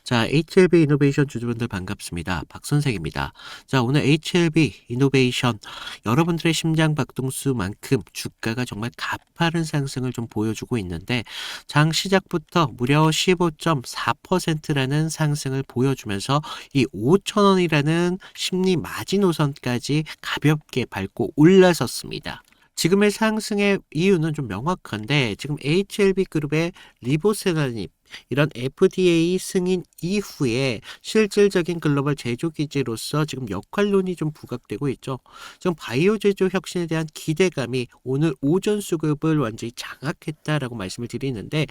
자, HLB 이노베이션 주주분들 반갑습니다. 박 선생입니다. 자, 오늘 HLB 이노베이션 여러분들의 심장 박동수만큼 주가가 정말 가파른 상승을 좀 보여주고 있는데 장 시작부터 무려 15.4%라는 상승을 보여주면서 이 5,000원이라는 심리 마지노선까지 가볍게 밟고 올라섰습니다. 지금의 상승의 이유는 좀 명확한데 지금 HLB 그룹의 리보세라님 이런 FDA 승인 이후에 실질적인 글로벌 제조 기지로서 지금 역할론이 좀 부각되고 있죠. 지금 바이오 제조 혁신에 대한 기대감이 오늘 오전 수급을 완전히 장악했다라고 말씀을 드리는데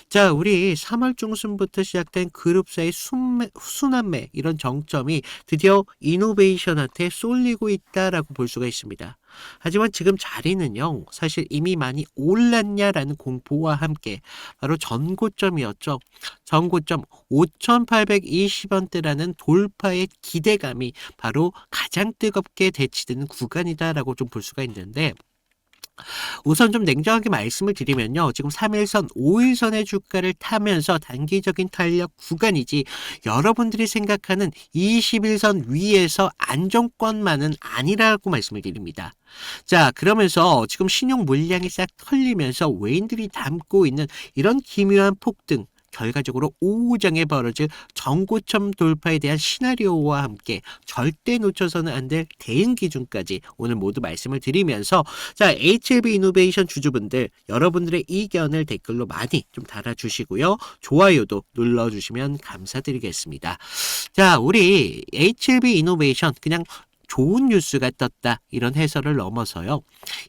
자, 우리 3월 중순부터 시작된 그룹사의 순환매 이런 정점이 드디어 이노베이션한테 쏠리고 있다라고 볼 수가 있습니다. 하지만 지금 자리는요, 사실 이미 많이 올랐냐라는 공포와 함께 바로 전고점이었죠. 전고점 5,820원대라는 돌파의 기대감이 바로 가장 뜨겁게 대치되는 구간이다라고 좀 볼 수가 있는데 우선 좀 냉정하게 말씀을 드리면요. 지금 3일선, 5일선의 주가를 타면서 단기적인 탄력 구간이지 여러분들이 생각하는 21선 위에서 안정권만은 아니라고 말씀을 드립니다. 자, 그러면서 지금 신용 물량이 싹 털리면서 외인들이 담고 있는 이런 기묘한 폭등, 결과적으로 5장에 벌어질 전고점 돌파에 대한 시나리오와 함께 절대 놓쳐서는 안 될 대응 기준까지 오늘 모두 말씀을 드리면서 자, HLB 이노베이션 주주분들 여러분들의 의견을 댓글로 많이 좀 달아주시고요. 좋아요도 눌러주시면 감사드리겠습니다. 자, 우리 HLB 이노베이션 그냥 좋은 뉴스가 떴다 이런 해설을 넘어서요.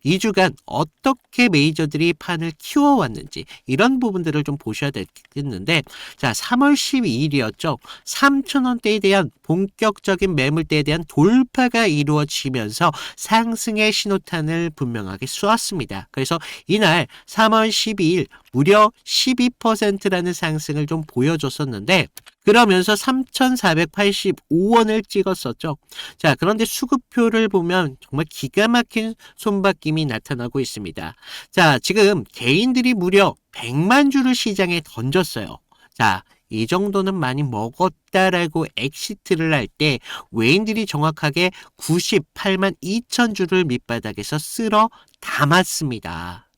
2주간 어떻게 메이저들이 판을 키워왔는지 이런 부분들을 좀 보셔야 되겠는데 자 3월 12일이었죠. 3,000원대에 대한 본격적인 매물대에 대한 돌파가 이루어지면서 상승의 신호탄을 분명하게 쏘았습니다. 그래서 이날 3월 12일 무려 12%라는 상승을 좀 보여줬었는데 그러면서 3,485원을 찍었었죠. 자, 그런데 수급표를 보면 정말 기가 막힌 손바뀜이 나타나고 있습니다. 자, 지금 개인들이 무려 100만 주를 시장에 던졌어요. 자, 이 정도는 많이 먹었다라고 엑시트를 할 때 외인들이 정확하게 98만 2천 주를 밑바닥에서 쓸어 담았습니다.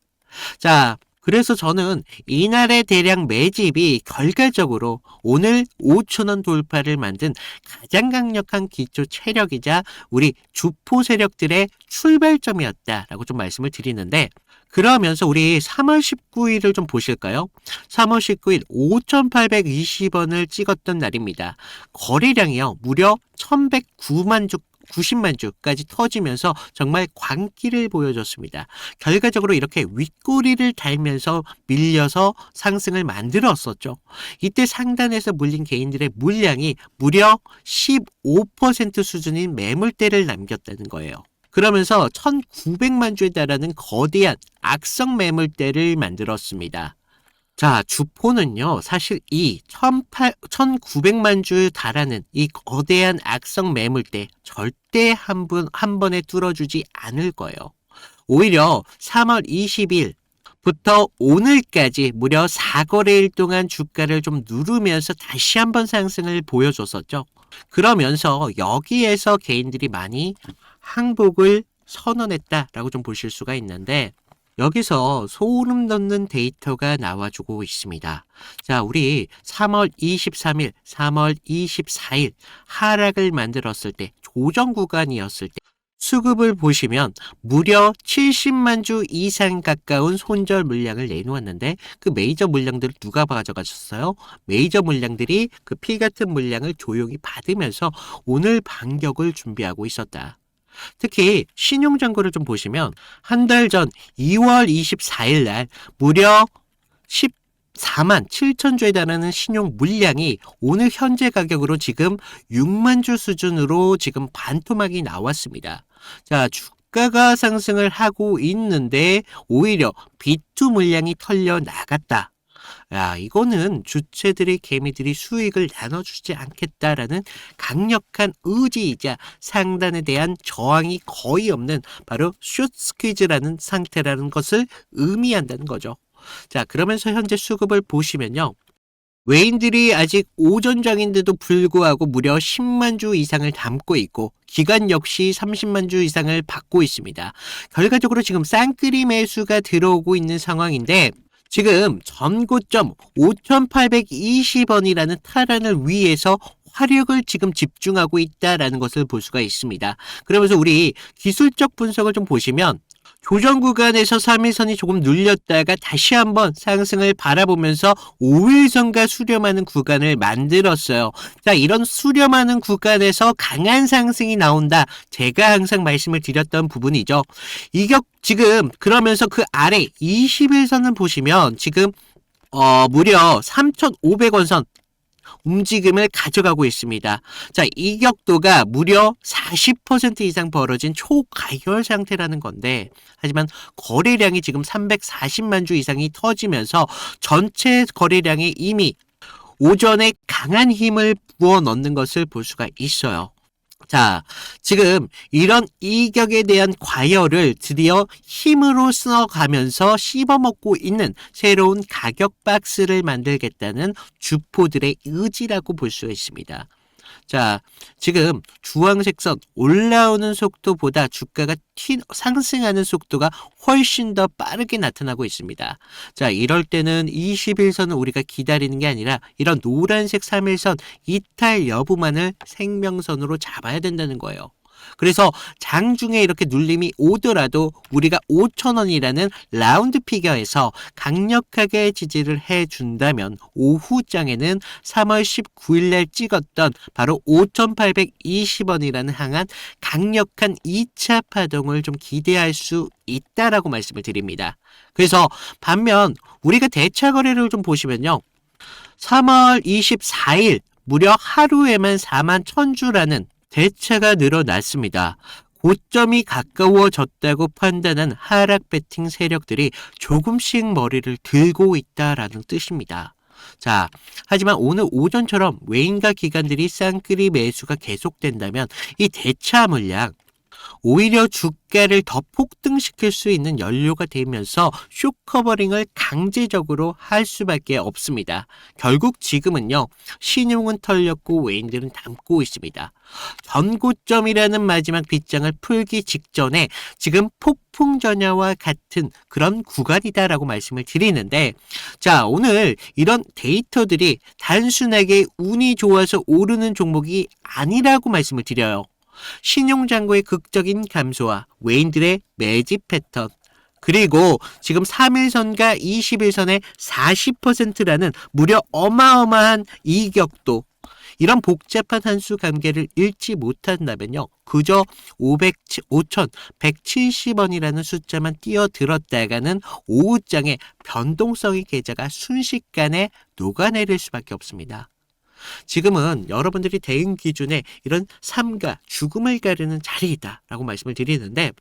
자, 그래서 저는 이날의 대량 매집이 결과적으로 오늘 5,000원 돌파를 만든 가장 강력한 기초 체력이자 우리 주포 세력들의 출발점이었다라고 좀 말씀을 드리는데 그러면서 우리 3월 19일을 좀 보실까요? 3월 19일 5,820원을 찍었던 날입니다. 거래량이요. 무려 1,109만 주 90만 주까지 터지면서 정말 광기를 보여줬습니다. 결과적으로 이렇게 윗꼬리를 달면서 밀려서 상승을 만들었었죠. 이때 상단에서 물린 개인들의 물량이 무려 15% 수준인 매물대를 남겼다는 거예요. 그러면서 1,900만 주에 달하는 거대한 악성 매물대를 만들었습니다. 자, 주포는요, 사실 이 1,900만 주에 달하는 이 거대한 악성 매물대 절대 한 번에 뚫어주지 않을 거예요. 오히려 3월 20일 부터 오늘까지 무려 4거래일 동안 주가를 좀 누르면서 다시 한번 상승을 보여줬었죠. 그러면서 여기에서 개인들이 많이 항복을 선언했다라고 좀 보실 수가 있는데 여기서 소름 돋는 데이터가 나와주고 있습니다. 자, 우리 3월 23일, 3월 24일 하락을 만들었을 때, 조정 구간이었을 때 수급을 보시면 무려 70만 주 이상 가까운 손절 물량을 내놓았는데 그 메이저 물량들을 누가 가져가셨어요? 메이저 물량들이 그 피 같은 물량을 조용히 받으면서 오늘 반격을 준비하고 있었다. 특히 신용잔고를 좀 보시면 한 달 전 2월 24일 날 무려 14만 7천 주에 달하는 신용 물량이 오늘 현재 가격으로 지금 6만 주 수준으로 지금 반토막이 나왔습니다. 자, 주가가 상승을 하고 있는데 오히려 B2 물량이 털려 나갔다. 야, 이거는 주체들의 개미들이 수익을 나눠주지 않겠다라는 강력한 의지이자 상단에 대한 저항이 거의 없는 바로 숏 스퀴즈라는 상태라는 것을 의미한다는 거죠. 자, 그러면서 현재 수급을 보시면요. 외인들이 아직 오전장인데도 불구하고 무려 10만 주 이상을 담고 있고 기간 역시 30만 주 이상을 받고 있습니다. 결과적으로 지금 쌍끌이 매수가 들어오고 있는 상황인데 지금 전고점 5,820원이라는 탈환을 위해서 화력을 지금 집중하고 있다라는 것을 볼 수가 있습니다. 그러면서 우리 기술적 분석을 좀 보시면 조정 구간에서 3일선이 조금 눌렸다가 다시 한번 상승을 바라보면서 5일선과 수렴하는 구간을 만들었어요. 자, 이런 수렴하는 구간에서 강한 상승이 나온다. 제가 항상 말씀을 드렸던 부분이죠. 이격 지금 그러면서 그 아래 21선을 보시면 지금 무려 3,500원 선 움직임을 가져가고 있습니다. 자, 이 격도가 무려 40% 이상 벌어진 초가열 상태라는 건데, 하지만 거래량이 지금 340만 주 이상이 터지면서 전체 거래량이 이미 오전에 강한 힘을 부어 넣는 것을 볼 수가 있어요. 자, 지금 이런 이격에 대한 과열을 드디어 힘으로 써가면서 씹어먹고 있는 새로운 가격 박스를 만들겠다는 주포들의 의지라고 볼 수 있습니다. 자, 지금 주황색 선 올라오는 속도보다 주가가 상승하는 속도가 훨씬 더 빠르게 나타나고 있습니다. 자, 이럴 때는 21선은 우리가 기다리는 게 아니라 이런 노란색 3일선 이탈 여부만을 생명선으로 잡아야 된다는 거예요. 그래서 장중에 이렇게 눌림이 오더라도 우리가 5,000원이라는 라운드 피겨에서 강력하게 지지를 해준다면 오후장에는 3월 19일 날 찍었던 바로 5,820원이라는 항한 강력한 2차 파동을 좀 기대할 수 있다라고 말씀을 드립니다. 그래서 반면 우리가 대차 거래를 좀 보시면요. 3월 24일 무려 하루에만 4만 1,000주라는 대차가 늘어났습니다. 고점이 가까워졌다고 판단한 하락 배팅 세력들이 조금씩 머리를 들고 있다라는 뜻입니다. 자, 하지만 오늘 오전처럼 외인과 기관들이 쌍끌이 매수가 계속된다면 이 대차 물량 오히려 주가를 더 폭등시킬 수 있는 연료가 되면서 쇼커버링을 강제적으로 할 수밖에 없습니다. 결국 지금은요. 신용은 털렸고 외인들은 담고 있습니다. 전고점이라는 마지막 빗장을 풀기 직전에 지금 폭풍 전야와 같은 그런 구간이다라고 말씀을 드리는데 자, 오늘 이런 데이터들이 단순하게 운이 좋아서 오르는 종목이 아니라고 말씀을 드려요. 신용잔고의 극적인 감소와 외인들의 매집 패턴 그리고 지금 3일선과 21선의 40%라는 무려 어마어마한 이격도 이런 복잡한 한수 관계를 읽지 못한다면요. 그저 5,170원이라는 숫자만 뛰어들었다가는 오후장에 변동성의 계좌가 순식간에 녹아내릴 수밖에 없습니다. 지금은 여러분들이 대응 기준에 이런 삶과 죽음을 가르는 자리이다라고 말씀을 드리는데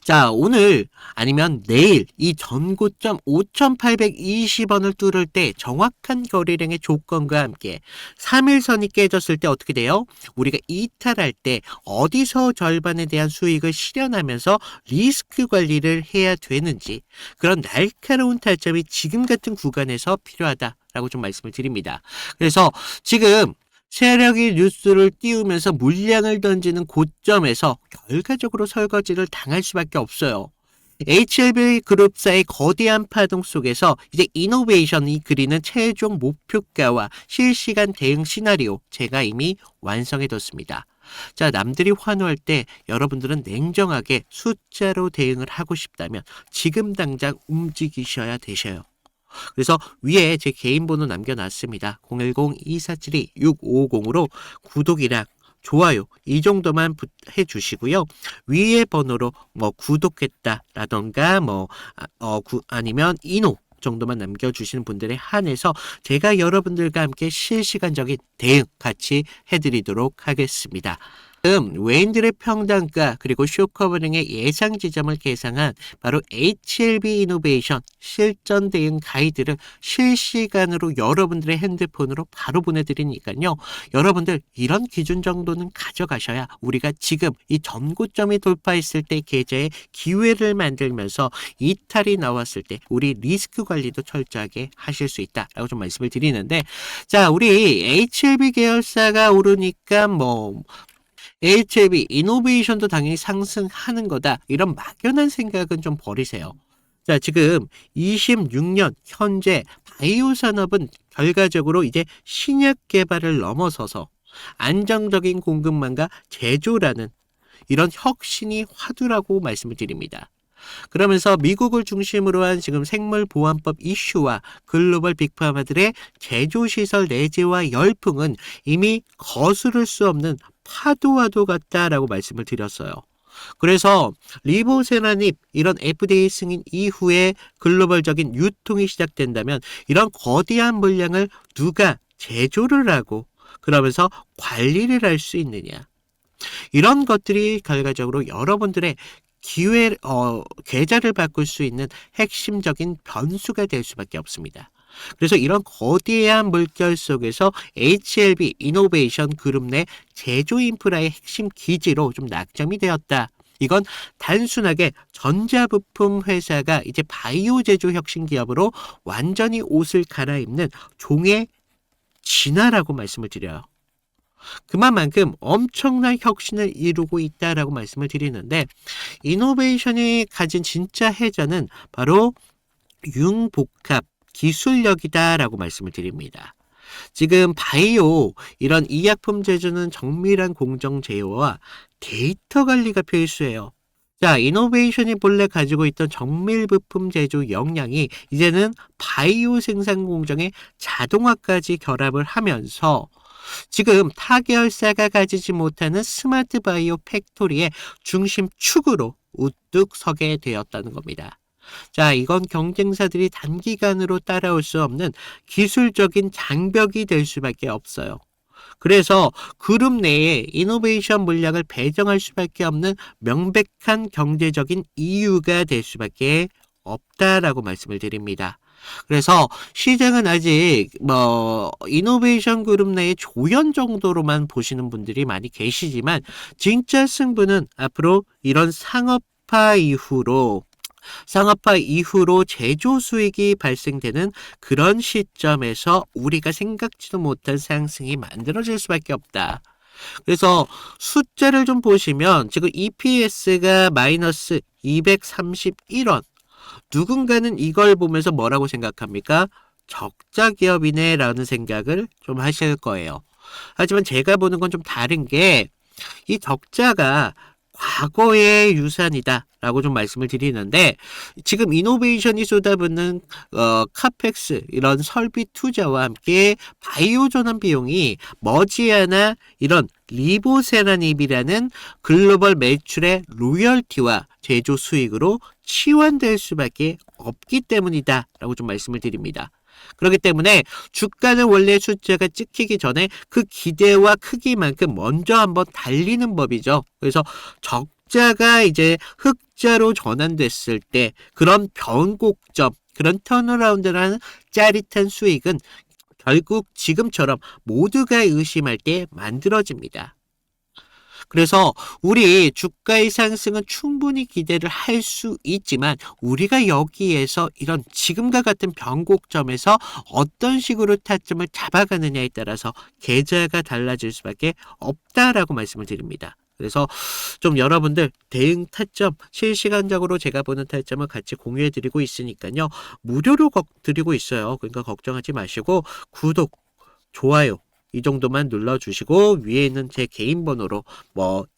자, 오늘 아니면 내일 이 전고점 5,820원을 뚫을 때 정확한 거래량의 조건과 함께 3일선이 깨졌을 때 어떻게 돼요? 우리가 이탈할 때 어디서 절반에 대한 수익을 실현하면서 리스크 관리를 해야 되는지 그런 날카로운 타점이 지금 같은 구간에서 필요하다라고 좀 말씀을 드립니다. 그래서 지금 세력이 뉴스를 띄우면서 물량을 던지는 고점에서 결과적으로 설거지를 당할 수밖에 없어요. HLB 그룹사의 거대한 파동 속에서 이제 이노베이션이 그리는 최종 목표가와 실시간 대응 시나리오 제가 이미 완성해뒀습니다. 자, 남들이 환호할 때 여러분들은 냉정하게 숫자로 대응을 하고 싶다면 지금 당장 움직이셔야 되셔요. 그래서 위에 제 개인 번호 남겨놨습니다. 010-2472-6550으로 구독이랑 좋아요 이 정도만 해주시고요. 위에 번호로 뭐 구독했다라던가 아니면 이노 정도만 남겨주시는 분들에 한해서 제가 여러분들과 함께 실시간적인 대응 같이 해드리도록 하겠습니다. 외인들의 평단가 그리고 쇼커버링의 예상 지점을 계상한 바로 HLB 이노베이션 실전 대응 가이드를 실시간으로 여러분들의 핸드폰으로 바로 보내드리니까요. 여러분들 이런 기준 정도는 가져가셔야 우리가 지금 이 전고점이 돌파했을 때 계좌에 기회를 만들면서 이탈이 나왔을 때 우리 리스크 관리도 철저하게 하실 수 있다라고 좀 말씀을 드리는데, 자, 우리 HLB 계열사가 오르니까 HLB 이노베이션도 당연히 상승하는 거다. 이런 막연한 생각은 좀 버리세요. 자, 지금 26년 현재 바이오 산업은 결과적으로 이제 신약 개발을 넘어서서 안정적인 공급망과 제조라는 이런 혁신이 화두라고 말씀을 드립니다. 그러면서 미국을 중심으로 한 지금 생물보안법 이슈와 글로벌 빅파마들의 제조시설 내재와 열풍은 이미 거스를 수 없는 파도와도 같다라고 말씀을 드렸어요. 그래서 리보세라닙 이런 FDA 승인 이후에 글로벌적인 유통이 시작된다면 이런 거대한 물량을 누가 제조를 하고 그러면서 관리를 할 수 있느냐. 이런 것들이 결과적으로 여러분들의 계좌를 바꿀 수 있는 핵심적인 변수가 될 수밖에 없습니다. 그래서 이런 거대한 물결 속에서 HLB 이노베이션 그룹 내 제조 인프라의 핵심 기지로 좀 낙점이 되었다. 이건 단순하게 전자부품 회사가 이제 바이오 제조 혁신 기업으로 완전히 옷을 갈아입는 종의 진화라고 말씀을 드려요. 그만큼 엄청난 혁신을 이루고 있다라고 말씀을 드리는데, 이노베이션이 가진 진짜 해자는 바로 융복합 기술력이다라고 말씀을 드립니다. 지금 바이오 이런医薬품 제조는 정밀한 공정 제어와 데이터 관리가 필수예요. 자, 이노베이션이 본래 가지고 있던 정밀 부품 제조 역량이 이제는 바이오 생산 공정의 자동화까지 결합을 하면서 지금 타 계열사가 가지지 못하는 스마트 바이오 팩토리의 중심축으로 우뚝 서게 되었다는 겁니다. 자, 이건 경쟁사들이 단기간으로 따라올 수 없는 기술적인 장벽이 될 수밖에 없어요. 그래서 그룹 내에 이노베이션 물량을 배정할 수밖에 없는 명백한 경제적인 이유가 될 수밖에 없다라고 말씀을 드립니다. 그래서 시장은 아직 이노베이션 그룹 내의 조연 정도로만 보시는 분들이 많이 계시지만 진짜 승부는 앞으로 이런 상업화 이후로 제조 수익이 발생되는 그런 시점에서 우리가 생각지도 못한 상승이 만들어질 수밖에 없다. 그래서 숫자를 좀 보시면 지금 EPS가 마이너스 231원. 누군가는 이걸 보면서 뭐라고 생각합니까? 적자 기업이네 라는 생각을 좀 하실 거예요. 하지만 제가 보는 건 좀 다른 게 이 적자가 과거의 유산이다 라고 좀 말씀을 드리는데, 지금 이노베이션이 쏟아붓는 카펙스 이런 설비 투자와 함께 바이오 전환 비용이 머지않아 이런 리보세라닙이라는 글로벌 매출의 로열티와 제조 수익으로 치환될 수밖에 없기 때문이다 라고 좀 말씀을 드립니다. 그렇기 때문에 주가는 원래 숫자가 찍히기 전에 그 기대와 크기만큼 먼저 한번 달리는 법이죠. 그래서 적자가 이제 흑자로 전환됐을 때 그런 변곡점, 그런 턴어라운드라는 짜릿한 수익은 결국 지금처럼 모두가 의심할 때 만들어집니다. 그래서 우리 주가의 상승은 충분히 기대를 할 수 있지만 우리가 여기에서 이런 지금과 같은 변곡점에서 어떤 식으로 타점을 잡아가느냐에 따라서 계좌가 달라질 수밖에 없다라고 말씀을 드립니다. 그래서 좀 여러분들 대응 타점, 실시간적으로 제가 보는 타점을 같이 공유해드리고 있으니까요. 무료로 드리고 있어요. 그러니까 걱정하지 마시고 구독, 좋아요 이 정도만 눌러주시고 위에 있는 제 개인 번호로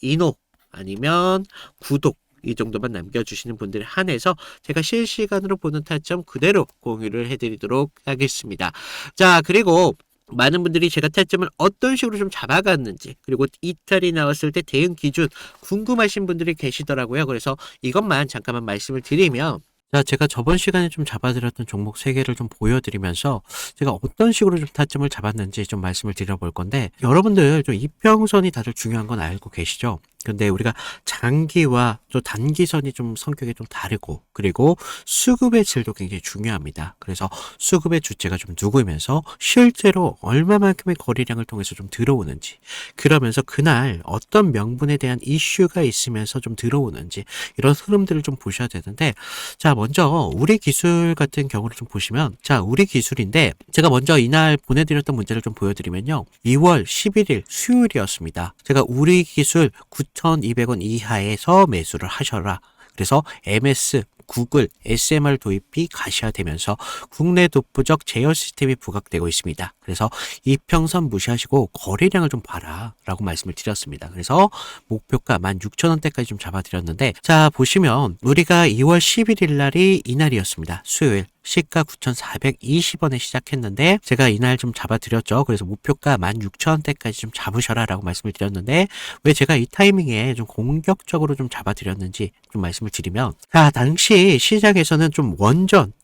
이노 아니면 구독 이 정도만 남겨주시는 분들에 한해서 제가 실시간으로 보는 타점 그대로 공유를 해드리도록 하겠습니다. 자, 그리고 많은 분들이 제가 타점을 어떤 식으로 좀 잡아갔는지, 그리고 이탈이 나왔을 때 대응 기준 궁금하신 분들이 계시더라고요. 그래서 이것만 잠깐만 말씀을 드리면, 자, 제가 저번 시간에 좀 잡아드렸던 종목 3개를 좀 보여드리면서 제가 어떤 식으로 좀 타점을 잡았는지 좀 말씀을 드려볼 건데, 여러분들 좀 이평선이 다들 중요한 건 알고 계시죠? 근데 우리가 장기와 또 단기선이 좀 성격이 좀 다르고, 그리고 수급의 질도 굉장히 중요합니다. 그래서 수급의 주체가 좀 누구면서 실제로 얼마만큼의 거래량을 통해서 좀 들어오는지, 그러면서 그날 어떤 명분에 대한 이슈가 있으면서 좀 들어오는지, 이런 흐름들을 좀 보셔야 되는데, 자, 먼저 우리 기술 같은 경우를 좀 보시면, 자, 우리 기술인데 제가 먼저 이날 보내드렸던 문제를 좀 보여드리면요, 2월 11일 수요일이었습니다. 제가 우리 기술 9,200원 이하에서 매수를 하셔라. 그래서 MS, 구글, SMR 도입이 가시화되면서 국내 독보적 제어 시스템이 부각되고 있습니다. 그래서 이평선 무시하시고 거래량을 좀 봐라 라고 말씀을 드렸습니다. 그래서 목표가 16,000원대까지 좀 잡아드렸는데, 자, 보시면 우리가 2월 11일 날이 이날이었습니다. 수요일. 시가 9,420원에 시작했는데 제가 이날 좀 잡아드렸죠. 그래서 목표가 16,000원대까지 좀 잡으셔라 라고 말씀을 드렸는데, 왜 제가 이 타이밍에 좀 공격적으로 좀 잡아드렸는지 좀 말씀을 드리면, 자, 당시 시장에서는 좀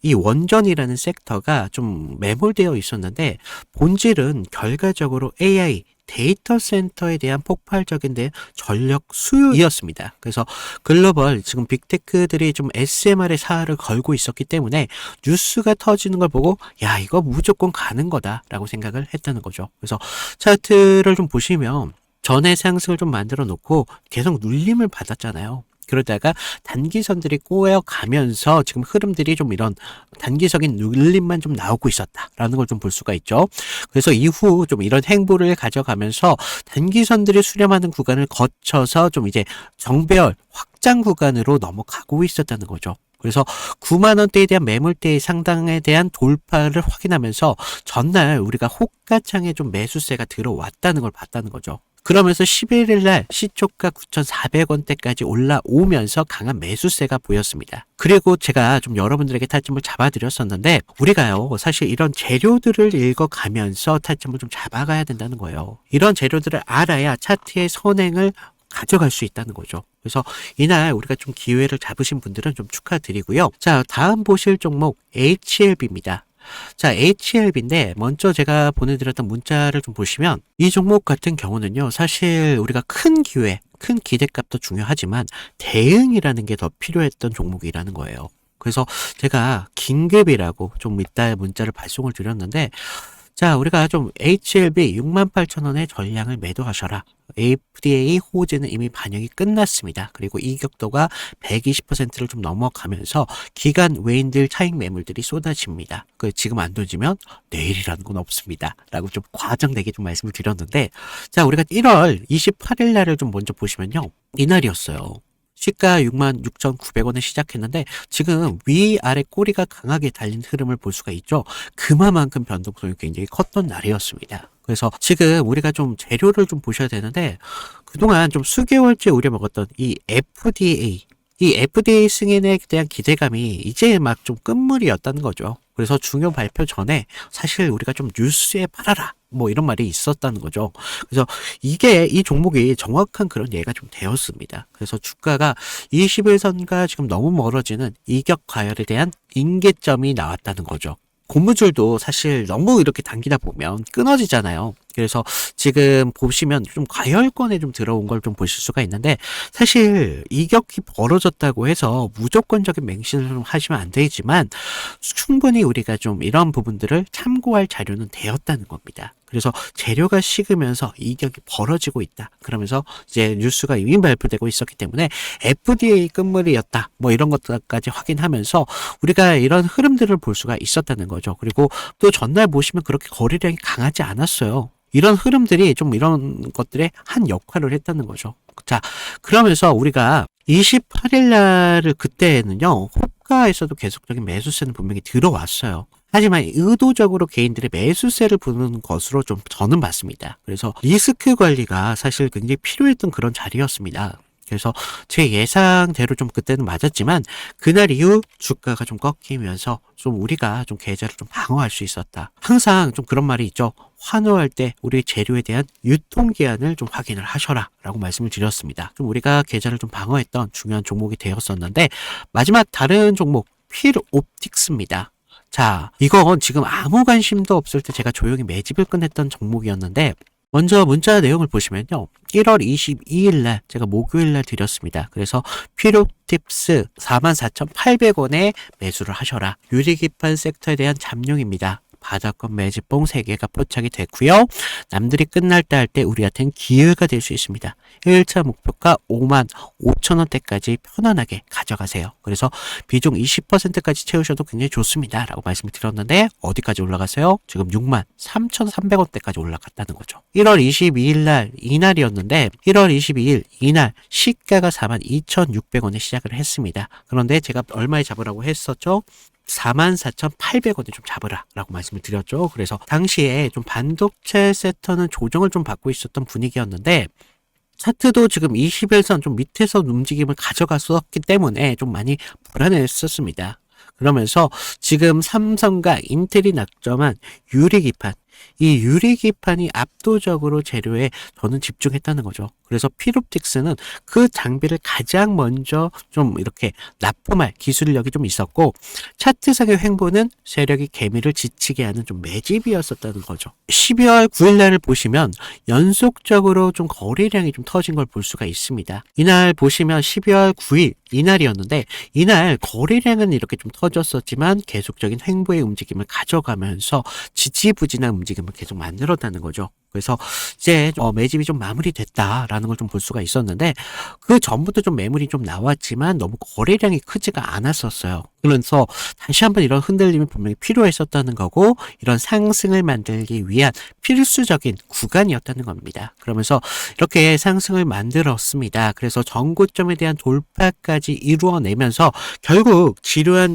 이 원전이라는 섹터가 좀 매몰되어 있었는데, 본질은 결과적으로 AI 데이터 센터에 대한 폭발적인 전력 수요이었습니다. 그래서 글로벌 지금 빅테크들이 좀 SMR의 사활을 걸고 있었기 때문에 뉴스가 터지는 걸 보고, 야, 이거 무조건 가는 거다라고 생각을 했다는 거죠. 그래서 차트를 좀 보시면 전의 상승을 좀 만들어 놓고 계속 눌림을 받았잖아요. 그러다가 단기선들이 꼬여가면서 지금 흐름들이 좀 이런 단기적인 눌림만 좀 나오고 있었다라는 걸 좀 볼 수가 있죠. 그래서 이후 좀 이런 행보를 가져가면서 단기선들이 수렴하는 구간을 거쳐서 좀 이제 정배열 확장 구간으로 넘어가고 있었다는 거죠. 그래서 9만 원대에 대한 매물대의 상당에 대한 돌파를 확인하면서 전날 우리가 호가창에 좀 매수세가 들어왔다는 걸 봤다는 거죠. 그러면서 11일 날 시초가 9,400원대까지 올라오면서 강한 매수세가 보였습니다. 그리고 제가 좀 여러분들에게 타점을 잡아드렸었는데, 우리가요, 사실 이런 재료들을 읽어가면서 타점을 좀 잡아가야 된다는 거예요. 이런 재료들을 알아야 차트의 선행을 가져갈 수 있다는 거죠. 그래서 이날 우리가 좀 기회를 잡으신 분들은 좀 축하드리고요. 자, 다음 보실 종목 HLB입니다. 자, HLB인데 먼저 제가 보내드렸던 문자를 좀 보시면, 이 종목 같은 경우는요, 사실 우리가 큰 기회, 큰 기대값도 중요하지만 대응이라는 게 더 필요했던 종목이라는 거예요. 그래서 제가 긴급이라고 좀 이따 문자를 발송을 드렸는데, 자, 우리가 좀 HLB 68,000원의 전량을 매도하셔라. FDA 호재는 이미 반영이 끝났습니다. 그리고 이격도가 120%를 좀 넘어가면서 기간 외인들 차익 매물들이 쏟아집니다. 지금 안 던지면 내일이라는 건 없습니다. 라고 좀 과장되게 좀 말씀을 드렸는데, 자, 우리가 1월 28일 날을 좀 먼저 보시면요, 이날이었어요. 시가 66,900원에 시작했는데 지금 위아래 꼬리가 강하게 달린 흐름을 볼 수가 있죠. 그만큼 변동성이 굉장히 컸던 날이었습니다. 그래서 지금 우리가 좀 재료를 좀 보셔야 되는데, 그동안 좀 수개월째 우려먹었던 이 FDA 승인에 대한 기대감이 이제 막 좀 끝물이었다는 거죠. 그래서 중요 발표 전에 사실 우리가 좀 뉴스에 팔아라, 뭐 이런 말이 있었다는 거죠. 그래서 이 종목이 정확한 그런 예가 좀 되었습니다. 그래서 주가가 21선과 지금 너무 멀어지는 이격 과열에 대한 인계점이 나왔다는 거죠. 고무줄도 사실 너무 이렇게 당기다 보면 끊어지잖아요. 그래서 지금 보시면 좀 과열권에 좀 들어온 걸 좀 보실 수가 있는데, 사실 이격이 벌어졌다고 해서 무조건적인 맹신을 좀 하시면 안 되지만 충분히 우리가 좀 이런 부분들을 참고할 자료는 되었다는 겁니다. 그래서 재료가 식으면서 이격이 벌어지고 있다. 그러면서 이제 뉴스가 이미 발표되고 있었기 때문에 FDA 끝물이었다, 뭐 이런 것까지 확인하면서 우리가 이런 흐름들을 볼 수가 있었다는 거죠. 그리고 또 전날 보시면 그렇게 거래량이 강하지 않았어요. 이런 흐름들이 좀 이런 것들의 한 역할을 했다는 거죠. 자, 그러면서 우리가 28일 날을 그때는요, 호가에서도 계속적인 매수세는 분명히 들어왔어요. 하지만 의도적으로 개인들의 매수세를 부는 것으로 좀 저는 봤습니다. 그래서 리스크 관리가 사실 굉장히 필요했던 그런 자리였습니다. 그래서 제 예상대로 좀 그때는 맞았지만 그날 이후 주가가 좀 꺾이면서 좀 우리가 좀 계좌를 좀 방어할 수 있었다. 항상 좀 그런 말이 있죠. 환호할 때 우리 재료에 대한 유통기한을 좀 확인을 하셔라 라고 말씀을 드렸습니다. 좀 우리가 계좌를 좀 방어했던 중요한 종목이 되었었는데, 마지막 다른 종목 필옵틱스입니다. 자, 이건 지금 아무 관심도 없을 때 제가 조용히 매집을 끝냈던 종목이었는데, 먼저 문자 내용을 보시면요. 1월 22일 날 제가 목요일 날 드렸습니다. 그래서 필옵틱스 44,800원에 매수를 하셔라. 유리기판 섹터에 대한 잠룡입니다. 바닥권 매집봉 3개가 포착이 됐고요. 남들이 끝날 때 할 때 우리한테는 기회가 될 수 있습니다. 1차 목표가 55,000원대까지 편안하게 가져가세요. 그래서 비중 20%까지 채우셔도 굉장히 좋습니다. 라고 말씀을 드렸는데 어디까지 올라갔어요? 지금 63,300원대까지 올라갔다는 거죠. 1월 22일 날 이날이었는데 1월 22일 이날 시가가 42,600원에 시작을 했습니다. 그런데 제가 얼마에 잡으라고 했었죠? 44,800원에 좀 잡으라 라고 말씀을 드렸죠. 그래서 당시에 좀 반도체 섹터는 조정을 좀 받고 있었던 분위기였는데 차트도 지금 21선 좀 밑에서 움직임을 가져갔었기 때문에 좀 많이 불안했었습니다. 그러면서 지금 삼성과 인텔이 낙점한 유리기판, 이 유리기판이 압도적으로 재료에 저는 집중했다는 거죠. 그래서 필옵틱스는 그 장비를 가장 먼저 좀 이렇게 납품할 기술력이 좀 있었고 차트상의 횡보는 세력이 개미를 지치게 하는 좀 매집이었었다는 거죠. 12월 9일 날을 보시면 연속적으로 좀 거래량이 좀 터진 걸 볼 수가 있습니다. 이날 보시면 12월 9일 이날이었는데 이날 거래량은 이렇게 좀 터졌었지만 계속적인 횡보의 움직임을 가져가면서 지지부진한 움직임을 계속 만들었다는 거죠. 그래서 이제 매집이 좀 마무리됐다라는 걸 좀 볼 수가 있었는데 그 전부터 좀 매물이 좀 나왔지만 너무 거래량이 크지가 않았었어요. 그래서 다시 한번 이런 흔들림이 분명히 필요했었다는 거고 이런 상승을 만들기 위한 필수적인 구간이었다는 겁니다. 그러면서 이렇게 상승을 만들었습니다. 그래서 전고점에 대한 돌파까지 이루어내면서 결국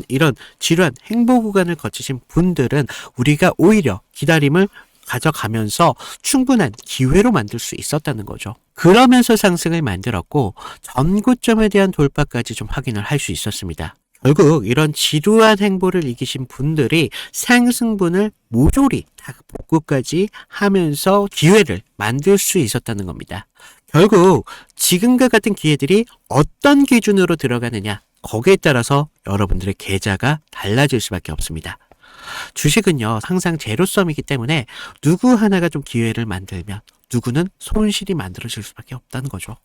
이런 지루한 행보 구간을 거치신 분들은 우리가 오히려 기다림을 가져가면서 충분한 기회로 만들 수 있었다는 거죠. 그러면서 상승을 만들었고 전고점에 대한 돌파까지 좀 확인을 할 수 있었습니다. 결국 이런 지루한 행보를 이기신 분들이 상승분을 모조리 다 복구까지 하면서 기회를 만들 수 있었다는 겁니다. 결국 지금과 같은 기회들이 어떤 기준으로 들어가느냐 거기에 따라서 여러분들의 계좌가 달라질 수밖에 없습니다. 주식은요 항상 제로섬이기 때문에 누구 하나가 좀 기회를 만들면 누구는 손실이 만들어질 수밖에 없다는 거죠.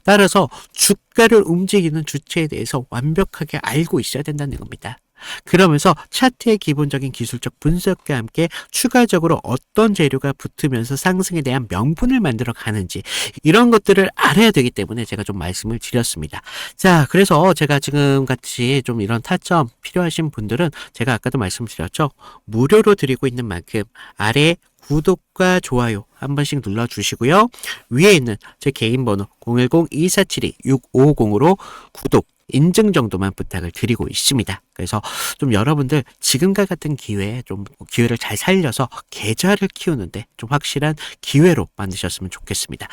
따라서 주가를 움직이는 주체에 대해서 완벽하게 알고 있어야 된다는 겁니다. 그러면서 차트의 기본적인 기술적 분석과 함께 추가적으로 어떤 재료가 붙으면서 상승에 대한 명분을 만들어 가는지 이런 것들을 알아야 되기 때문에 제가 좀 말씀을 드렸습니다. 자, 그래서 제가 지금 같이 좀 이런 타점 필요하신 분들은 제가 아까도 말씀드렸죠. 무료로 드리고 있는 만큼 아래 구독과 좋아요 한 번씩 눌러주시고요. 위에 있는 제 개인 번호 010-2472-6550으로 구독 인증 정도만 부탁을 드리고 있습니다. 그래서 좀 여러분들 지금과 같은 기회에 좀 기회를 잘 살려서 계좌를 키우는데 좀 확실한 기회로 만드셨으면 좋겠습니다.